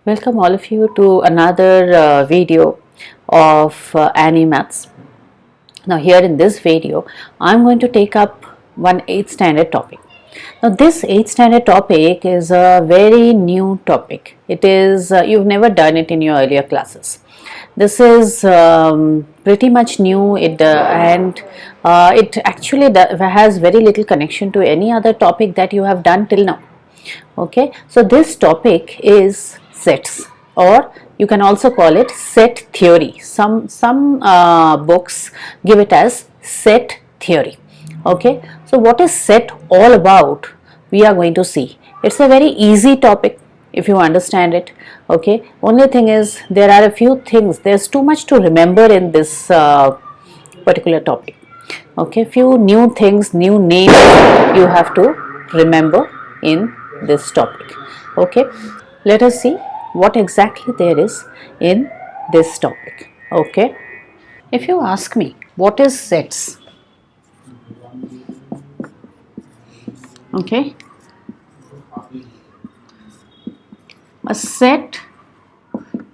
Welcome all of you to another video of ANIMATHS. Now here in this video, I'm going to take up one 8th standard topic. Now this 8th standard topic is a very new topic. It is, you've never done it in your earlier classes. This is pretty much new and it actually has very little connection to any other topic that you have done till now. Okay, so this topic is sets, or you can also call it set theory. Some books give it as set theory. Okay, so what is set all about, we are going to see. It's a very easy topic if you understand it. Okay, only thing is there are a few things, there's too much to remember in this particular topic. Okay, few new things, new names you have to remember in this topic. Okay, let us see what exactly there is in this topic. Okay, if you ask me what is sets, okay, a set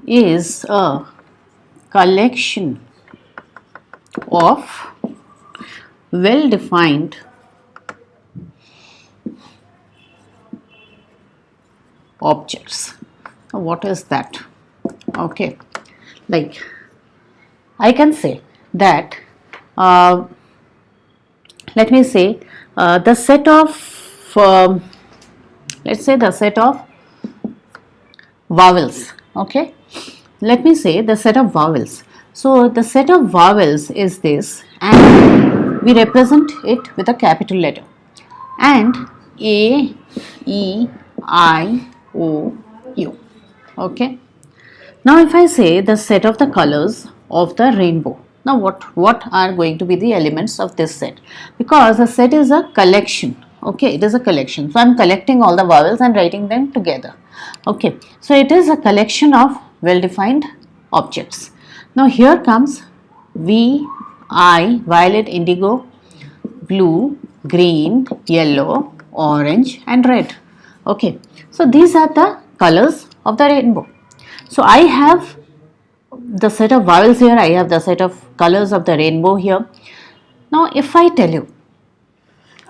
is a collection of well-defined objects. What is that? Okay, like I can say that let me say the set of let's say the set of vowels. Okay, let me say the set of vowels. So the set of vowels is this, and we represent it with a capital letter, and A, E, I, O, U. Okay, now if I say the set of the colors of the rainbow, now what are going to be the elements of this set? Because a set is a collection. Okay, it is a collection, so I'm collecting all the vowels and writing them together. Okay, so it is a collection of well-defined objects. Now here comes V, I, violet, indigo, blue, green, yellow, orange and red. Okay, so these are the colors of the rainbow. So I have the set of vowels here, I have the set of colors of the rainbow here. Now if I tell you,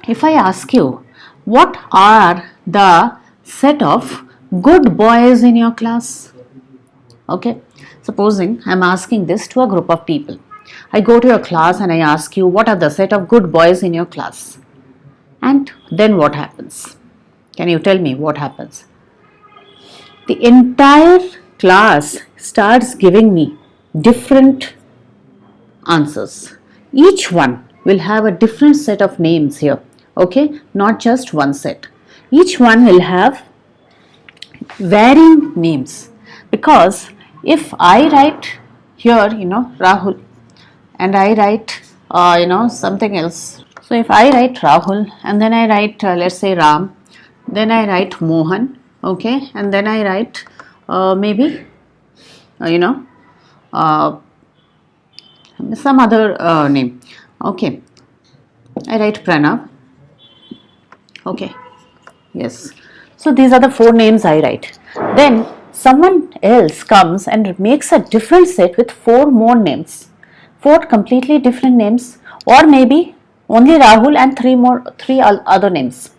if I ask you, what are the set of good boys in your class? Okay, supposing I am asking this to a group of people. I go to your class and I ask you, what are the set of good boys in your class? And then what happens? Can you tell me what happens? The entire class starts giving me different answers. Each one will have a different set of names here. Okay, not just one set. Each one will have varying names, because if I write here, Rahul, and I write, something else. So if I write Rahul and then I write, let's say Ram, then I write Mohan, okay, and then I write maybe, some other name, okay, I write Pranav, okay, yes. So these are the 4 names I write. Then someone else comes and makes a different set with 4 more names, 4 completely different names, or maybe only Rahul and 3 other names.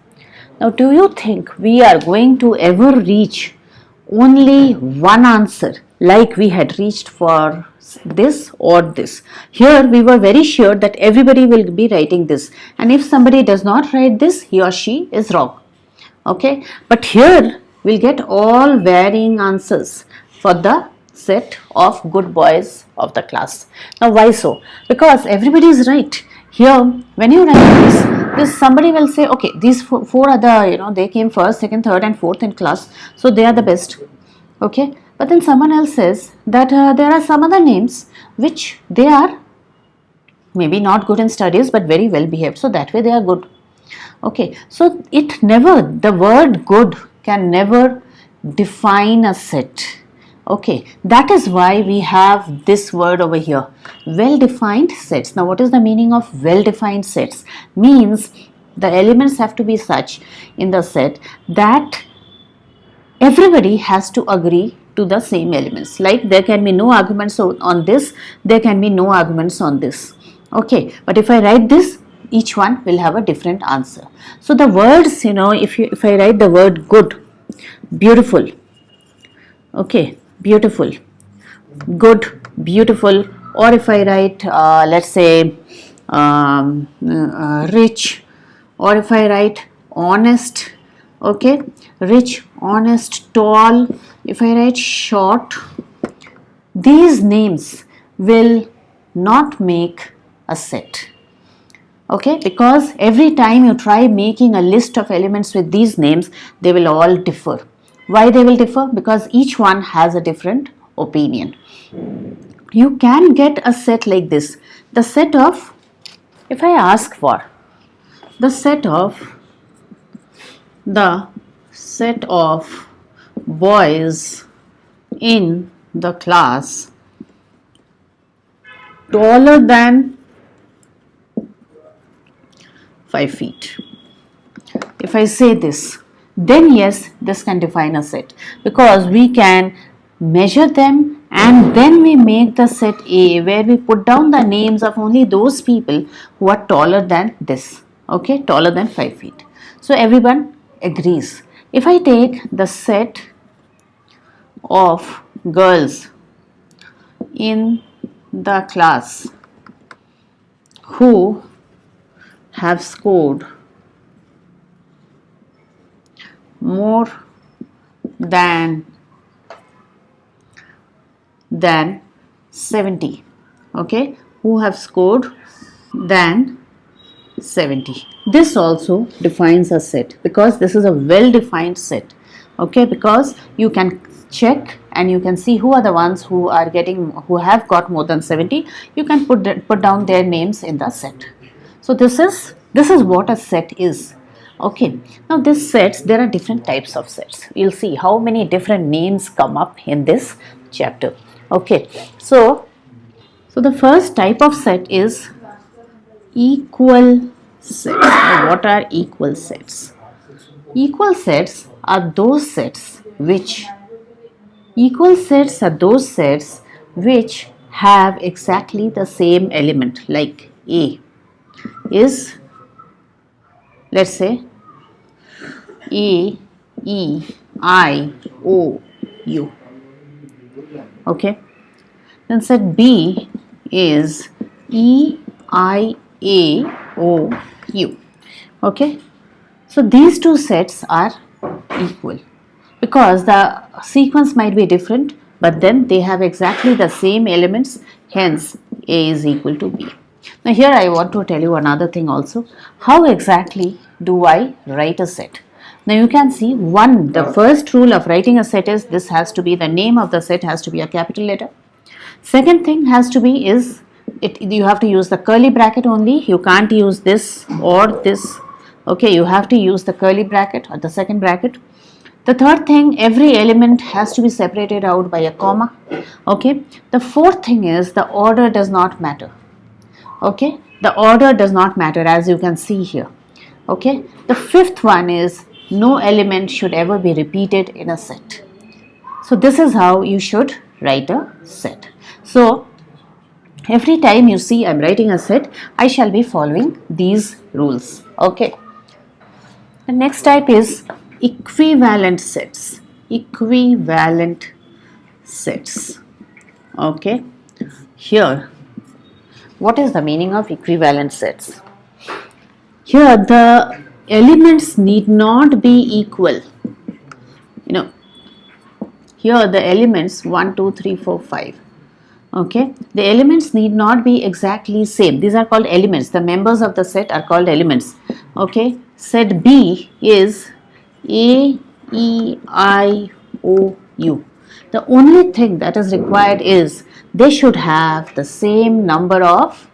Now do you think we are going to ever reach only one answer like we had reached for this or this? Here we were very sure that everybody will be writing this, and if somebody does not write this, he or she is wrong. Okay, but here we'll get all varying answers for the set of good boys of the class. Now why so? Because everybody is right. Here when you write this somebody will say, okay, these 4 are the, they came first, second, third and fourth in class, so they are the best. Okay, but then someone else says that there are some other names which they are maybe not good in studies but very well behaved, so that way they are good. Okay, so the word good can never define a set. Okay, that is why we have this word over here, well-defined sets. Now what is the meaning of well-defined sets? Means the elements have to be such in the set that everybody has to agree to the same elements. Like there can be no arguments on this, there can be no arguments on this. Okay, but if I write this, each one will have a different answer. So the words, if I write the word good, beautiful, okay, beautiful, good, beautiful, or if I write let's say rich, or if I write honest, okay, rich, honest, tall, if I write short, these names will not make a set. Okay, because every time you try making a list of elements with these names, they will all differ. Why they will differ? Because each one has a different opinion. You can get a set like this. The set of, if I ask for the set of boys in the class taller than 5 feet. If I say this, then yes, this can define a set, because we can measure them and then we make the set A, where we put down the names of only those people who are taller than this, okay, taller than 5 feet. So everyone agrees. If I take the set of girls in the class who have scored more than 70, okay, who have scored than 70. This also defines a set, because this is a well defined set, okay, because you can check and you can see who are the ones who have got more than 70. You can put down their names in the set. So this is what a set is. Okay, now this sets, there are different types of sets. You'll see how many different names come up in this chapter. Okay, so the first type of set is equal sets. Now, what are equal sets? Equal sets are those sets which have exactly the same element. Like A is, let's say, A, E, I, O, U. Okay. Then set B is E, I, A, O, U. Okay. So these two sets are equal, because the sequence might be different, but then they have exactly the same elements. Hence, A is equal to B. Now here I want to tell you another thing also. How exactly do I write a set? Now you can see the first rule of writing a set is this has to be, the name of the set has to be a capital letter. Second thing has to be is, you have to use the curly bracket only. You can't use this or this. Okay, you have to use the curly bracket or the second bracket. The third thing, every element has to be separated out by a comma. Okay. The fourth thing is the order does not matter. Okay, the order does not matter, as you can see here. Okay, the fifth one is no element should ever be repeated in a set. So this is how you should write a set. So every time you see I'm writing a set, I shall be following these rules. Okay. The next type is equivalent sets. Equivalent sets. Okay. Here, what is the meaning of equivalent sets? Here the elements need not be equal. Here the elements 1, 2, 3, 4, 5. Okay, the elements need not be exactly same. These are called elements. The members of the set are called elements. Okay, set B is A, E, I, O, U. The only thing that is required is they should have the same number of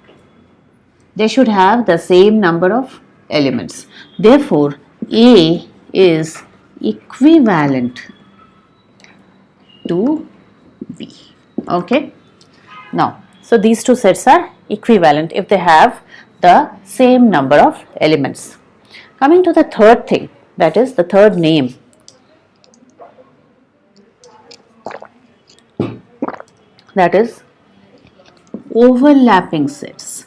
elements. Therefore, A is equivalent to B. Okay. Now, so these two sets are equivalent if they have the same number of elements. Coming to the third thing, that is the third name. that is overlapping sets.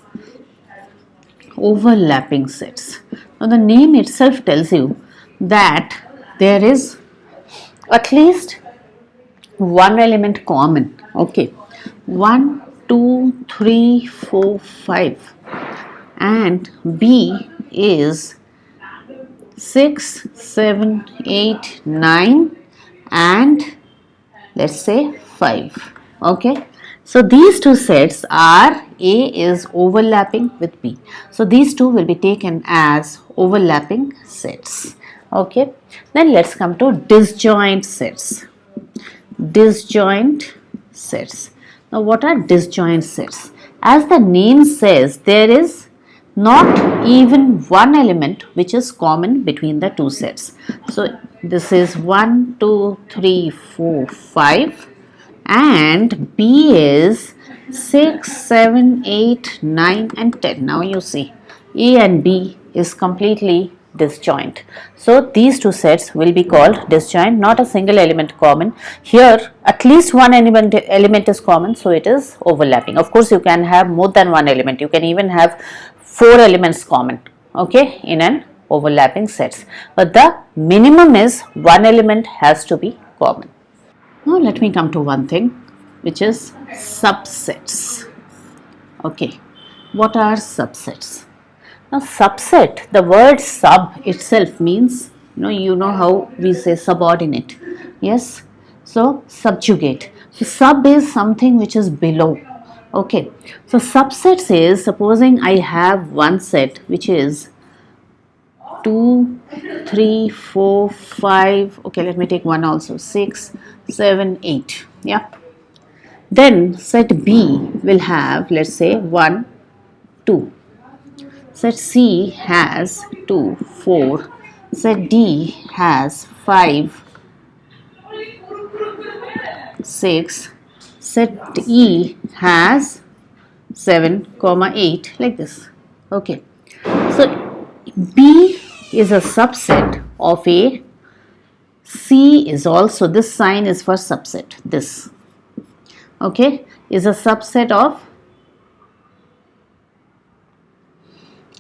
Overlapping sets. Now the name itself tells you that there is at least one element common. Okay, 1, 2, 3, 4, 5, and B is 6, 7, 8, 9, and let's say 5. Okay, so these two sets are A is overlapping with B. So these two will be taken as overlapping sets. Okay, then let's come to disjoint sets. Disjoint sets. Now what are disjoint sets? As the name says, there is not even one element which is common between the two sets. So this is 1, 2, 3, 4, 5, and B is 6, 7, 8, 9, and 10. Now you see A and B is completely disjoint. So these two sets will be called disjoint, not a single element common. Here at least one element is common, so it is overlapping. Of course, you can have more than one element. You can even have 4 elements common, okay, in an overlapping sets. But the minimum is one element has to be common. Now let me come to one thing, which is subsets. Okay, what are subsets? Now subset, the word sub itself means, you know how we say subordinate. Yes, so subjugate. So sub is something which is below. Okay, so subsets is, supposing I have one set which is 2, 3, 4, 5. Okay, let me take one also, 6, 7, 8. Yeah. Then set B will have, let's say, 1, 2. Set C has 2, 4. Set D has 5, 6. Set E has 7, 8, like this. Okay. So B is a subset of A. C is also, this sign is for subset, this. Okay, is a subset of,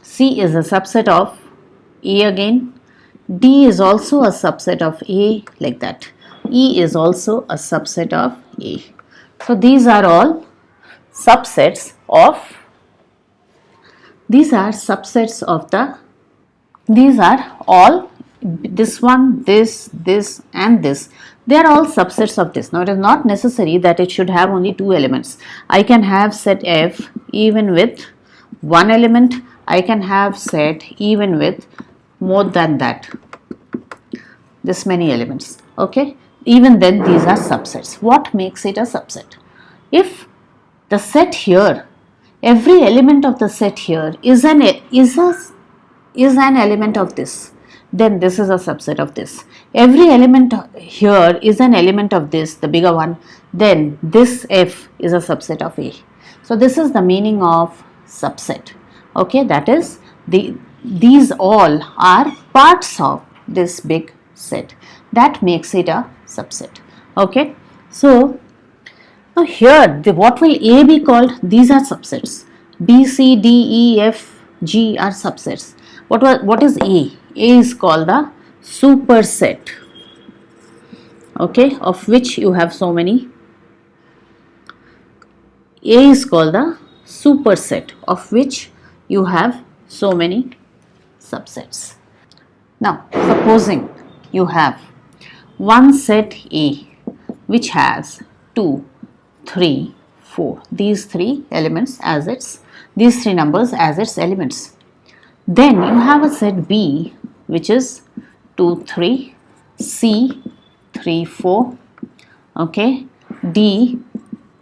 C is a subset of A again. D is also a subset of A, like that. E is also a subset of A. So these are all subsets of, these are subsets of the, these are all, this one, this, and this. They are all subsets of this. Now it is not necessary that it should have only 2 elements. I can have set F even with one element. I can have set even with more than that, this many elements. Okay, even then these are subsets. What makes it a subset? If the set here, every element of the set here is an element of this, then this is a subset of this. Every element here is an element of this, the bigger one, then this F is a subset of A. So this is the meaning of subset. Okay, that is, these all are parts of this big set. That makes it a subset. Okay, so now here, what will A be called? These are subsets. B, C, D, E, F, G are subsets. What is A? A is called the superset. Okay, of which you have so many. A is called the superset, of which you have so many subsets. Now, supposing you have one set A which has 2, 3, 4, these 3 elements as its, these 3 numbers as its elements. Then you have a set B which is 2, 3, C 3, 4, okay, D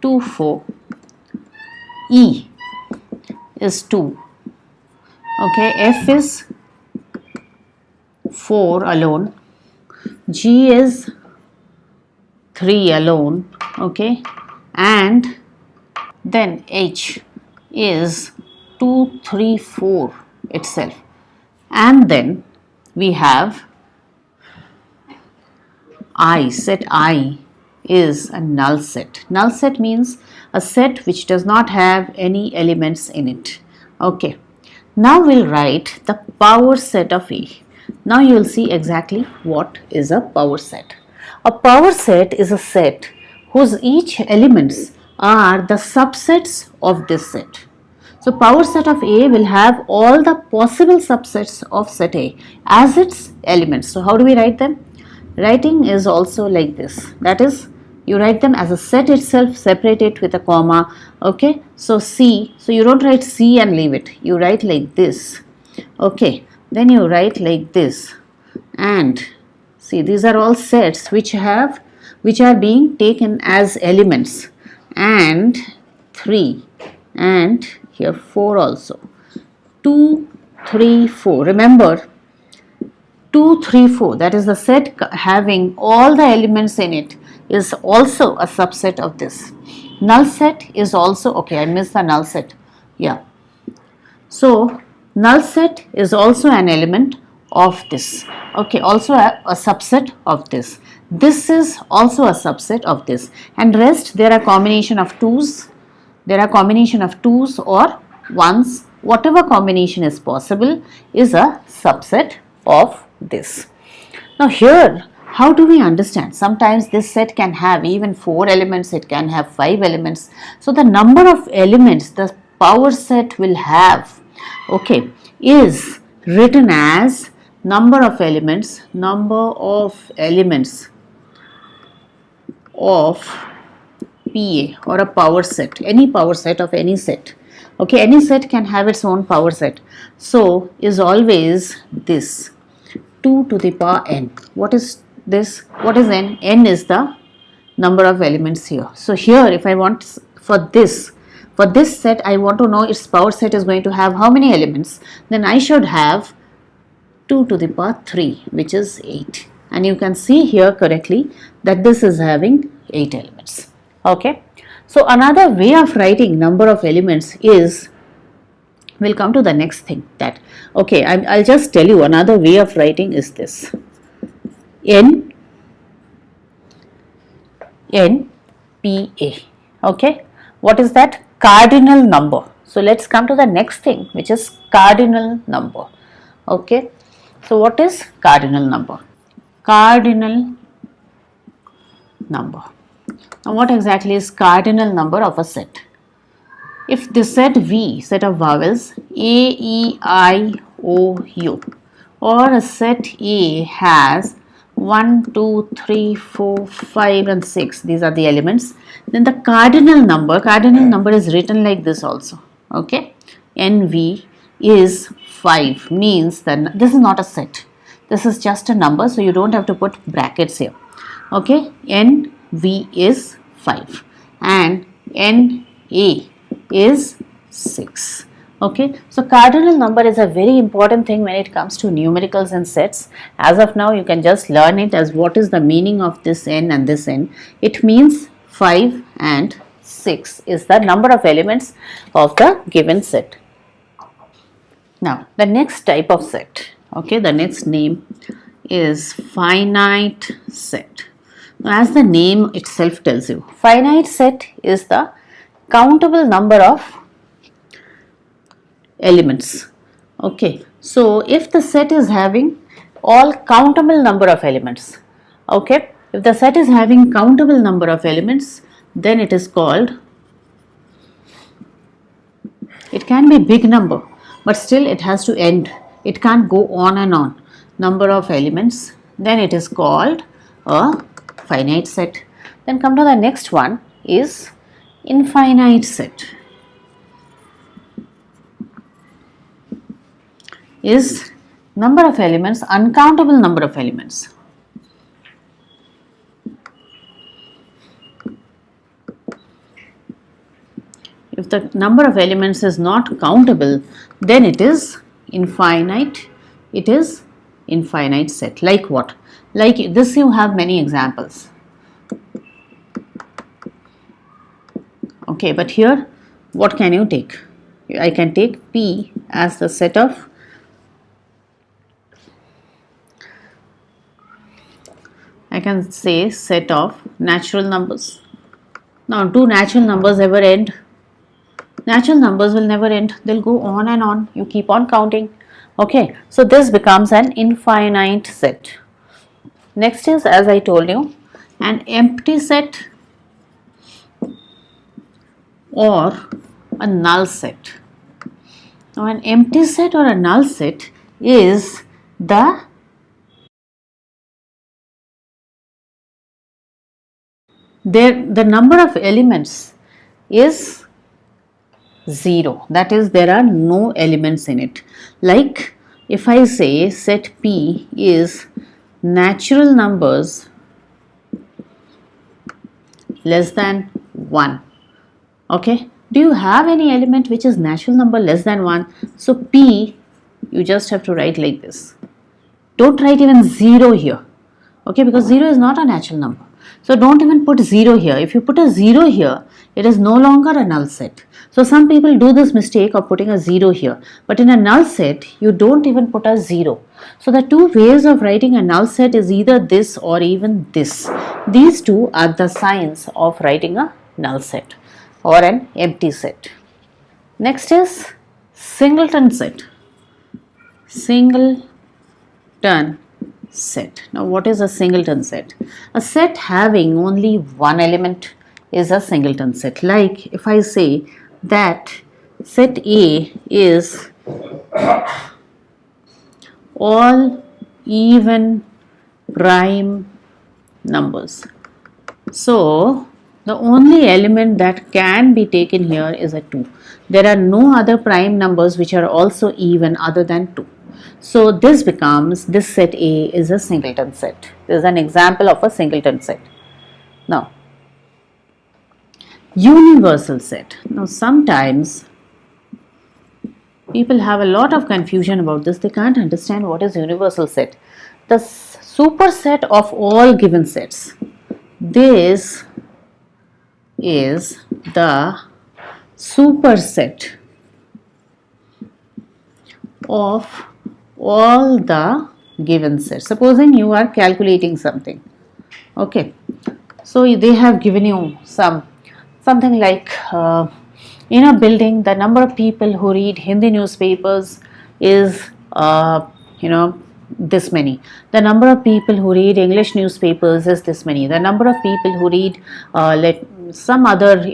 2, 4, E is 2, okay, F is 4 alone, G is 3 alone, okay, and then H is 2, 3, 4 itself, and then we have I, set I is a null set. Null set means a set which does not have any elements in it. Okay. Now we'll write the power set of A. Now you will see exactly what is a power set. A power set is a set whose each elements are the subsets of this set. So power set of A will have all the possible subsets of set A as its elements. So how do we write them? Writing is also like this. That is, you write them as a set itself, separate it with a comma. Okay, so C, so you don't write C and leave it. You write like this. Okay, then you write like this. And see, these are all sets which are being taken as elements. And 3 and here 4 also. 2, 3, 4. Remember, 2, 3, 4, that is the set having all the elements in it, is also a subset of this. Null set is also, okay, I missed the null set. Yeah. So, null set is also an element of this. Okay, also a subset of this. This is also a subset of this. And rest, there are combination of 2's. There are combination of 2's or 1's. Whatever combination is possible is a subset of this. Now here, how do we understand? Sometimes this set can have even 4 elements, it can have 5 elements. So the number of elements the power set will have, okay, is written as number of elements of PA or a power set, any power set of any set. Okay, any set can have its own power set. So is always this 2 to the power n. What is this? What is n? N is the number of elements here. So here, if I want for this set, I want to know its power set is going to have how many elements, then I should have 2 to the power 3, which is 8. And you can see here correctly that this is having 8 elements. Okay. So another way of writing number of elements is, we'll come to the next thing, that, okay, I'll just tell you another way of writing is this. N PA. Okay. What is that? Cardinal number. So let's come to the next thing, which is cardinal number. Okay. So what is cardinal number? Cardinal number. Now what exactly is cardinal number of a set? If the set V, set of vowels A, E, I, O, U, or a set A has 1, 2, 3, 4, 5 and 6, these are the elements, then the cardinal number is written like this also. Okay, NV is 5, means that this is not a set, this is just a number, so you don't have to put brackets here. Okay, NV is 5 and NA is 6. Okay, so cardinal number is a very important thing when it comes to numericals and sets. As of now, you can just learn it as what is the meaning of this n and this n. It means 5 and 6 is the number of elements of the given set. Now, the next type of set, okay, the next name is finite set. Now, as the name itself tells you, finite set is the countable number of elements. Okay, so if the set is having all countable number of elements, okay, if the set is having countable number of elements, then it is called, it can be big number, but still it has to end, it can't go on and on, number of elements, then it is called a finite set. Then come to the next one is infinite set. Is number of elements, uncountable number of elements. If the number of elements is not countable, then it is infinite. It is infinite set. Like what? Like this, you have many examples. Okay, but here what can you take? I can take P as the set of I can say set of natural numbers. Now, do natural numbers ever end? Natural numbers will never end. They'll go on and on. You keep on counting. Okay, so this becomes an infinite set. Next is, as I told you, an empty set or a null set. Now, an empty set or a null set is the number of elements is 0, that is there are no elements in it. Like if I say set P is natural numbers less than 1, okay, do you have any element which is natural number less than 1? So P, you just have to write like this. Don't write even 0 here, okay, because 0 is not a natural number. So don't even put 0 here. If you put a 0 here, it is no longer a null set. So some people do this mistake of putting a 0 here, but in a null set you don't even put a 0. So the two ways of writing a null set is either this or even this. These two are the signs of writing a null set or an empty set. Next is singleton set. Singleton set. Now what is a singleton set? A set having only one element is a singleton set. Like if I say that set A is all even prime numbers. So the only element that can be taken here is a 2. There are no other prime numbers which are also even other than 2. So this becomes, this set A is a singleton set. This is an example of a singleton set. Now, universal set. Now sometimes people have a lot of confusion about this. They can't understand what is universal set. The superset of all given sets. This is the superset of all the given sets. Supposing you are calculating something, okay, so they have given you something like in a building the number of people who read Hindi newspapers is this many. The number of people who read English newspapers is this many. The number of people who read some other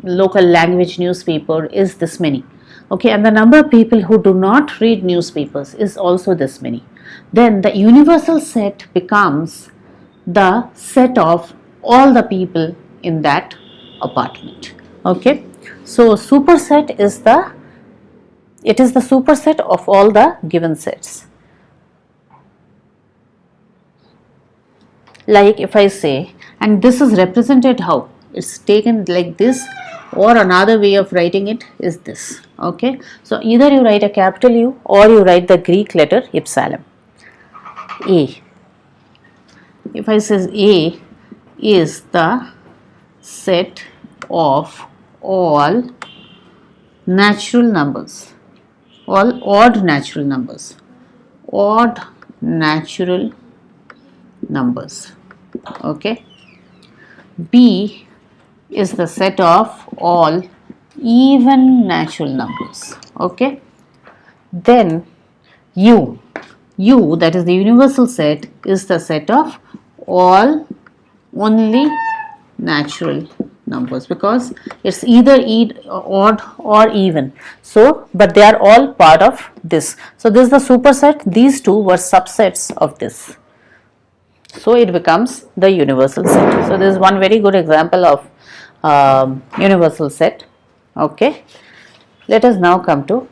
local language newspaper is this many. Okay, and the number of people who do not read newspapers is also this many. Then the universal set becomes the set of all the people in that apartment. Okay, so superset is the superset of all the given sets. Like if I say, and this is represented how? It's taken like this, or another way of writing it is this. Okay, so either you write a capital U or you write the Greek letter epsilon. A. If I say A is the set of all natural numbers, all odd natural numbers, okay. B is the set of all even natural numbers, okay. Then U, that is the universal set, is the set of all only natural numbers, because it's either odd or even. So but they are all part of this. So this is the superset. These two were subsets of this, so it becomes the universal set. So this is one very good example of universal set. Okay, let us now come to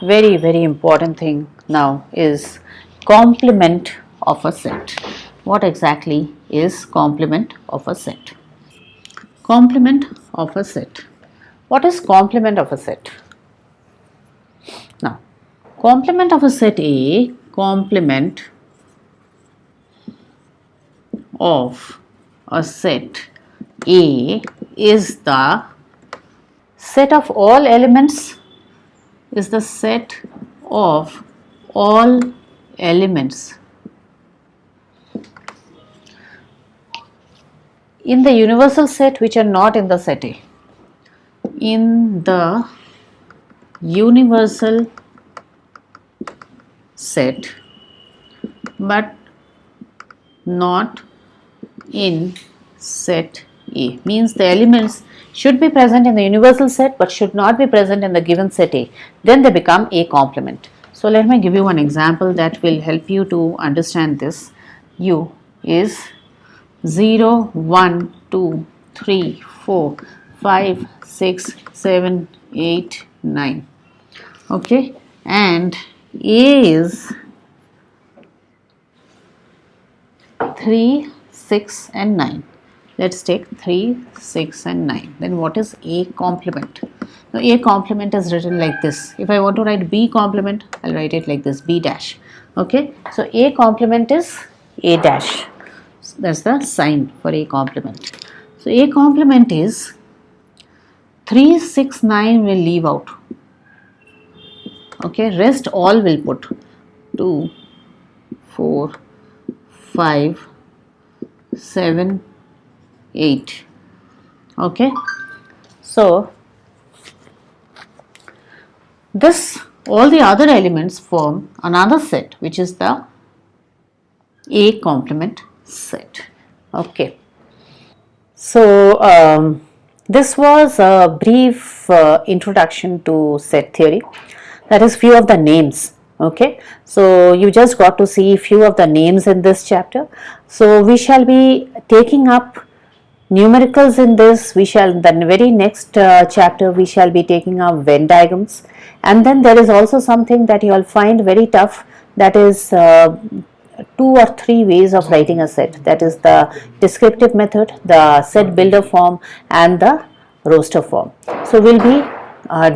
very important thing now is complement of a set. What exactly is complement of a set? Complement of a set. What is complement of a set? Now, complement of a set A, complement of a set A is the set of all elements, is the set of all elements in the universal set which are not in the set A. In the universal set but not in set A, means the elements should be present in the universal set but should not be present in the given set A, then they become A complement. So let me give you one example that will help you to understand this. U is 0, 1, 2, 3, 4, 5, 6, 7, 8, 9. Okay, and A is 3, 6 and 9. Let's take 3, 6 and 9. Then what is A complement? Now A complement is written like this. If I want to write B complement, I'll write it like this, B dash. Okay, so A complement is A dash. So that's the sign for A complement. So A complement is 3, 6, 9 will leave out. Okay, rest all will put 2, 4, 5, 7, 8. Okay, so this all the other elements form another set which is the A complement set. Okay, so this was a brief introduction to set theory, that is few of the names. Okay, so you just got to see few of the names in this chapter. So we shall be taking up numericals in this. We shall, the very next chapter we shall be taking up Venn diagrams, and then there is also something that you will find very tough, that is 2 or 3 ways of writing a set, that is the descriptive method, the set builder form and the roster form. So we'll be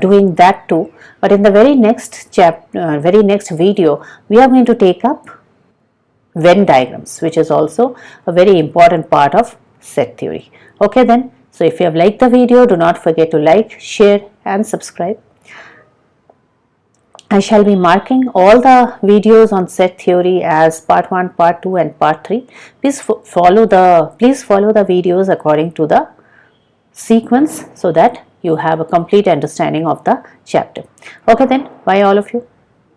doing that too, but in the very next very next video we are going to take up Venn diagrams, which is also a very important part of set theory. Okay then, so if you have liked the video, do not forget to like, share and subscribe. I shall be marking all the videos on set theory as part 1, part 2 and part 3. Please follow the videos according to the sequence so that you have a complete understanding of the chapter. Okay then, bye all of you.